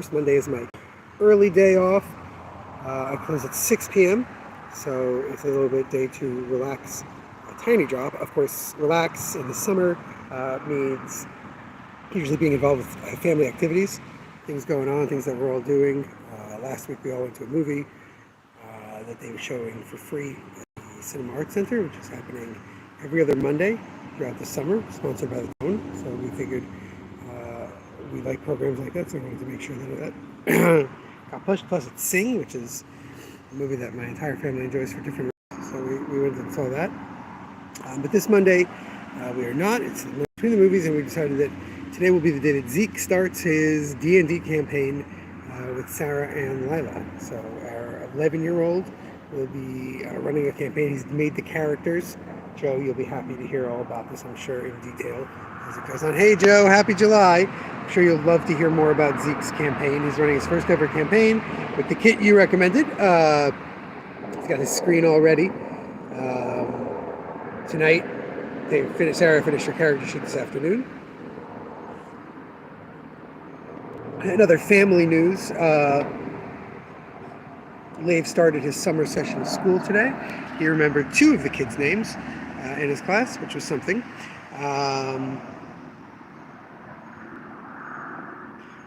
First Monday is my early day off. I close at 6 p.m., so it's a little bit day to relax. A tiny drop. Of course, relax in the summer means usually being involved with family activities, things going on, things that we're all doing. Last week we all went to a movie that they were showing for free at the Cinema Arts Center, which is happening every other Monday throughout the summer, sponsored by the town. So we figured we like programs like that, so I wanted to make sure that got pushed. Plus, it's Sing, which is a movie that my entire family enjoys for different reasons. So we went and saw that. But this Monday, we are not. It's between the movies, and we decided that today will be the day that Zeke starts his D&D campaign with Sarah and Lila. So our 11-year-old will be running a campaign. He's made the characters. Joe, you'll be happy to hear all about this, I'm sure, in detail as it goes on. Hey, Joe, happy July. I'm sure you'll love to hear more about Zeke's campaign. He's running his first ever campaign with the kit you recommended. He's got his screen already. Tonight, Sarah finished her character sheet this afternoon. And other family news. Leif started his summer session of school today. He remembered 2 of the kids' names in his class, which was something.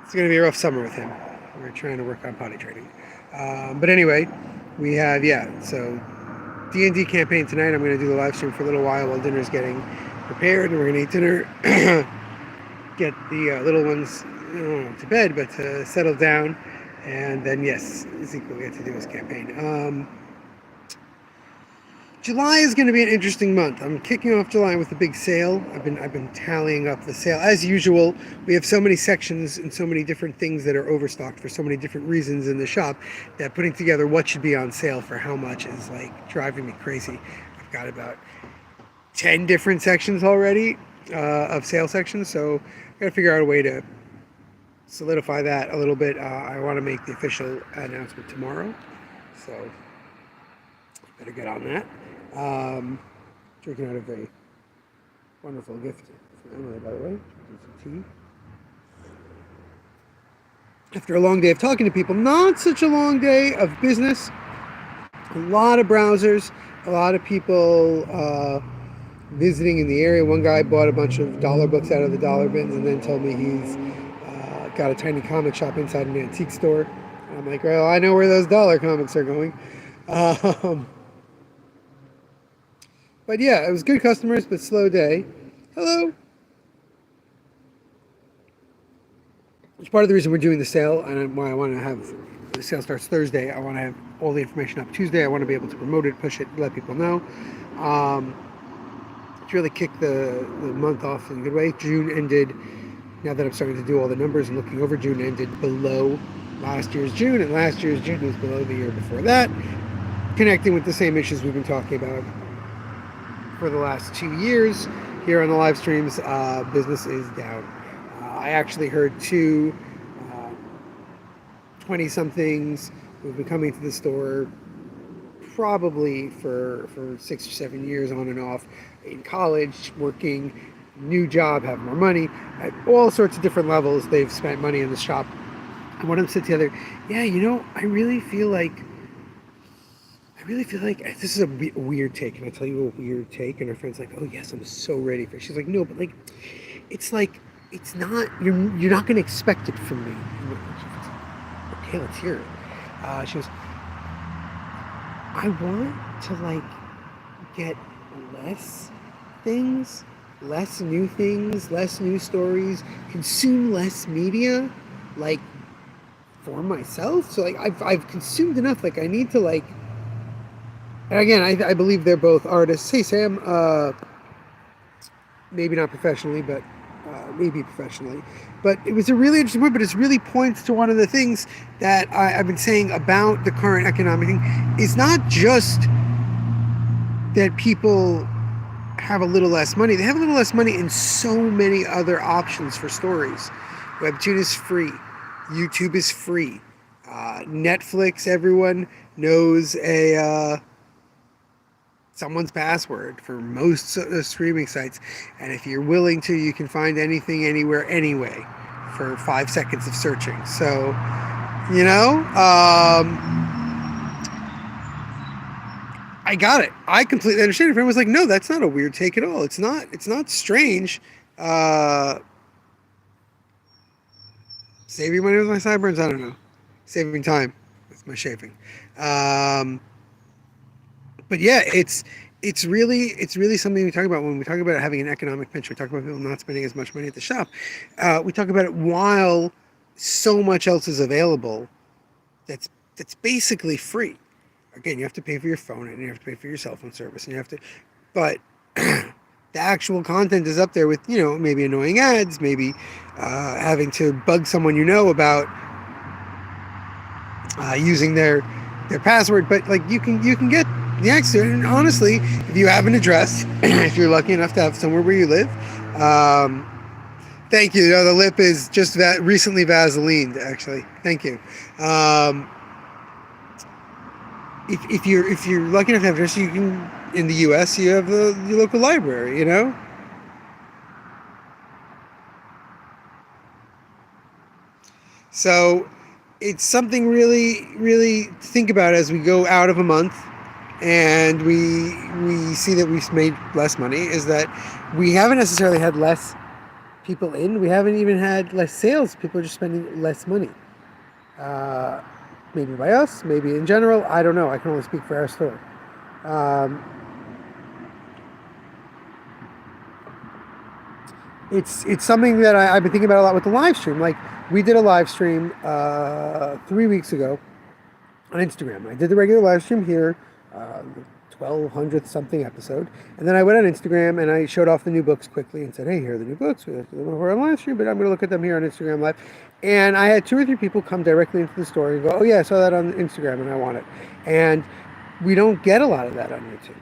It's going to be a rough summer with him. We're trying to work on potty training. But anyway, we have, so D&D campaign tonight. I'm going to do the live stream for a little while dinner's getting prepared, and we're going to eat dinner, get the little ones to bed, but to settle down. And then, yes, Zeke will get to do his campaign. July is going to be an interesting month. I'm kicking off July with a big sale. I've been tallying up the sale. As usual, we have so many sections and so many different things that are overstocked for so many different reasons in the shop that putting together what should be on sale for how much is like driving me crazy. I've got about 10 different sections already of sale sections, so I've got to figure out a way to solidify that a little bit. I want to make the official announcement tomorrow, so better get on that. Drinking out of a wonderful gift from Emily, by the way. Some tea. After a long day of talking to people, not such a long day of business. A lot of browsers, a lot of people visiting in the area. One guy bought a bunch of dollar books out of the dollar bins and then told me he's got a tiny comic shop inside an antique store. And I'm like, well, I know where those dollar comics are going. But yeah, it was good customers, but slow day. Hello. It's part of the reason we're doing the sale, and why I want to have the sale starts Thursday. I want to have all the information up Tuesday. I want to be able to promote it, push it, let people know. It's really kicked the month off in a good way. June ended, now that I'm starting to do all the numbers and looking over, June ended below last year's June, and last year's June was below the year before that, connecting with the same issues we've been talking about for the last 2 years here on the live streams. Business is down. I actually heard 2 20-somethings who've been coming to the store probably for 6 or 7 years on and off, in college, working, new job, have more money, at all sorts of different levels. They've spent money in the shop. And one of them said to the other, I really feel like this is a weird take. Can I tell you a weird take? And her friend's like, oh yes, I'm so ready for it. She's like, no, but it's not, you're not going to expect it from me. Okay, let's hear it. She goes, I want to get less things, less new things, less new stories, consume less media, for myself. So I've consumed enough. I need to and again, I believe they're both artists. Hey, Sam. Maybe not professionally, but maybe professionally. But it was a really interesting point, but it really points to one of the things that I've been saying about the current economic thing. It's not just that people have a little less money. They have a little less money in so many other options for stories. Webtoon is free. YouTube is free. Netflix, everyone knows someone's password for most streaming sites, and if you're willing to, you can find anything, anywhere, anyway, for 5 seconds of searching. So, you know, I got it. I completely understand. If everyone's like, no, that's not a weird take at all. It's not. It's not strange. Saving money with my sideburns. I don't know. Saving time with my shaving. But yeah, it's really something we talk about when we talk about having an economic pinch. We talk about people not spending as much money at the shop. We talk about it while so much else is available. That's basically free. Again, you have to pay for your phone and you have to pay for your cell phone service and you have to, but the actual content is up there with, you know, maybe annoying ads, maybe having to bug someone you know about using their password. But like you can get the access. And honestly, if you have an address, if you're lucky enough to have somewhere where you live, thank you. You know, the lip is just recently Vaselined, actually. Thank you. If you're lucky enough to have address, you can, in the U.S. you have your local library. You know. So it's something really, really to think about as we go out of a month and we see that we've made less money, is that we haven't necessarily had less people in. We haven't even had less sales. People are just spending less money. Maybe by us, maybe in general. I don't know. I can only speak for our store. It's something that I've been thinking about a lot with the live stream. Like, we did a live stream 3 weeks ago on Instagram. I did the regular live stream here, 1200th something episode, and then I went on Instagram and I showed off the new books quickly and said, "Hey, here are the new books. We're on live stream, but I'm going to look at them here on Instagram Live." And I had 2 or 3 people come directly into the store and go, "Oh yeah, I saw that on Instagram and I want it." And we don't get a lot of that on YouTube.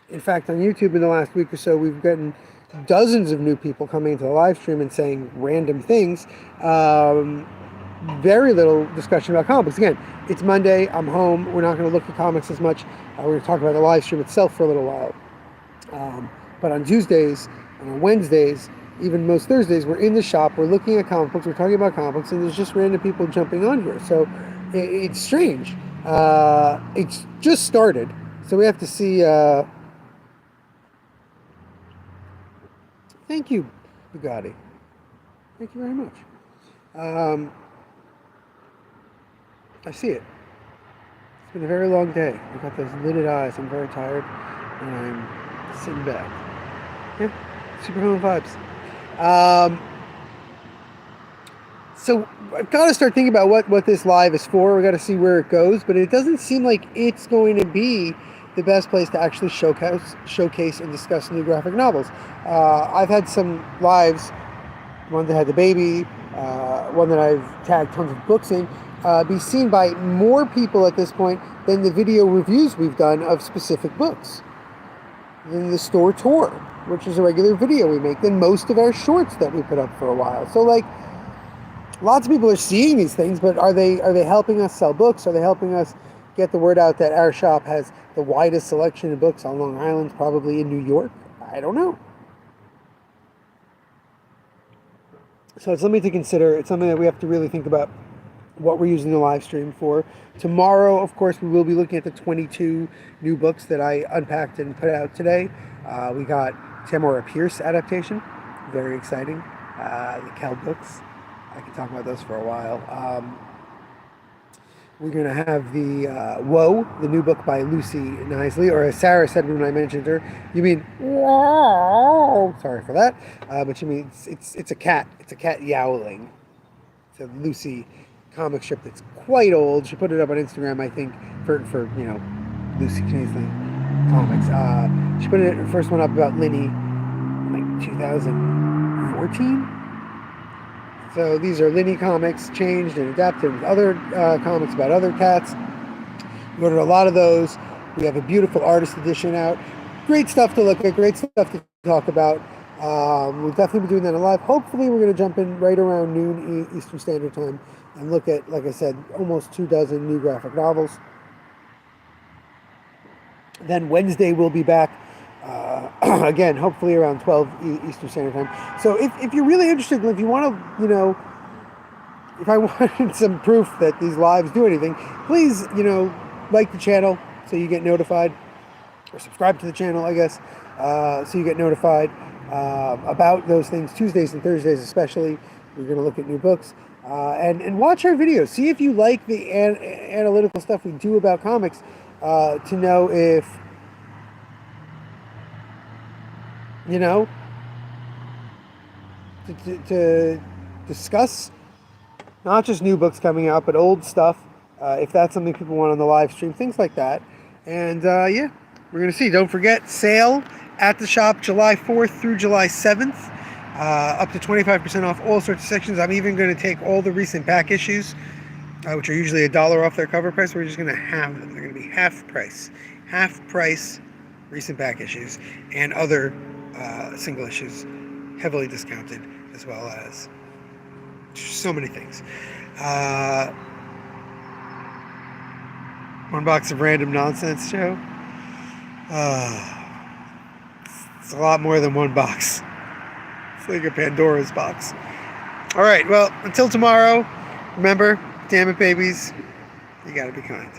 In fact, on YouTube in the last week or so, we've gotten dozens of new people coming into the live stream and saying random things. Very little discussion about comics. Again, it's Monday. I'm home. We're not going to look at comics as much. We're going to talk about the live stream itself for a little while. But on Tuesdays and on Wednesdays, even most Thursdays, we're in the shop. We're looking at comic books. We're talking about comic books, and there's just random people jumping on here. So it's strange. It's just started, so we have to see. Thank you, Bugatti. Thank you very much. I see it. It's been a very long day. I've got those lidded eyes. I'm very tired, and I'm sitting back. Yeah, Superhome vibes. So I've got to start thinking about what this live is for. We've got to see where it goes, but it doesn't seem like it's going to be the best place to actually showcase and discuss new graphic novels. I've had some lives, one that had the baby, one that I've tagged tons of books in, be seen by more people at this point than the video reviews we've done of specific books, than the store tour, which is a regular video we make, than most of our shorts that we put up for a while. So like, lots of people are seeing these things, but are they helping us sell books? Are they helping us get the word out that our shop has the widest selection of books on Long Island, probably in New York? I don't know. So it's something to consider. It's something that we have to really think about what we're using the live stream for. Tomorrow, of course, we will be looking at the 22 new books that I unpacked and put out today. We got Tamora Pierce adaptation, very exciting. The Kel books, I can talk about those for a while. We're going to have the Whoa, the new book by Lucy Knisley, or as Sarah said when I mentioned her, you mean whoa? Sorry for that, but you mean it's a cat. It's a cat yowling. It's a Lucy comic strip that's quite old. She put it up on Instagram, I think, for you know, Lucy Knisley comics. She put it first one up about Linny in like 2014. So these are Linny comics changed and adapted with other comics about other cats. We ordered a lot of those. We have a beautiful artist edition out. Great stuff to look at, great stuff to talk about. We'll definitely be doing that live. Hopefully we're going to jump in right around noon Eastern Standard Time and look at, like I said, almost 24 new graphic novels. Then Wednesday we'll be back. Again, hopefully around 12 Eastern Standard Time. So if you're really interested, if you want to, you know, if I wanted some proof that these lives do anything, please, like the channel so you get notified, or subscribe to the channel, I guess, so you get notified about those things. Tuesdays and Thursdays especially, we're going to look at new books. And watch our videos. See if you like the analytical stuff we do about comics, to know if, to discuss not just new books coming out, but old stuff, if that's something people want on the live stream, things like that. And yeah, we're going to see. Don't forget, sale at the shop July 4th through July 7th. Up to 25% off all sorts of sections. I'm even going to take all the recent back issues, which are usually $1 off their cover price. We're just going to have them. They're going to be half price recent back issues, and other single issues heavily discounted, as well as so many things. One box of random nonsense, Joe. It's a lot more than one box. It's like a Pandora's box. All right, well, until tomorrow, remember, damn it, babies, you gotta be kind.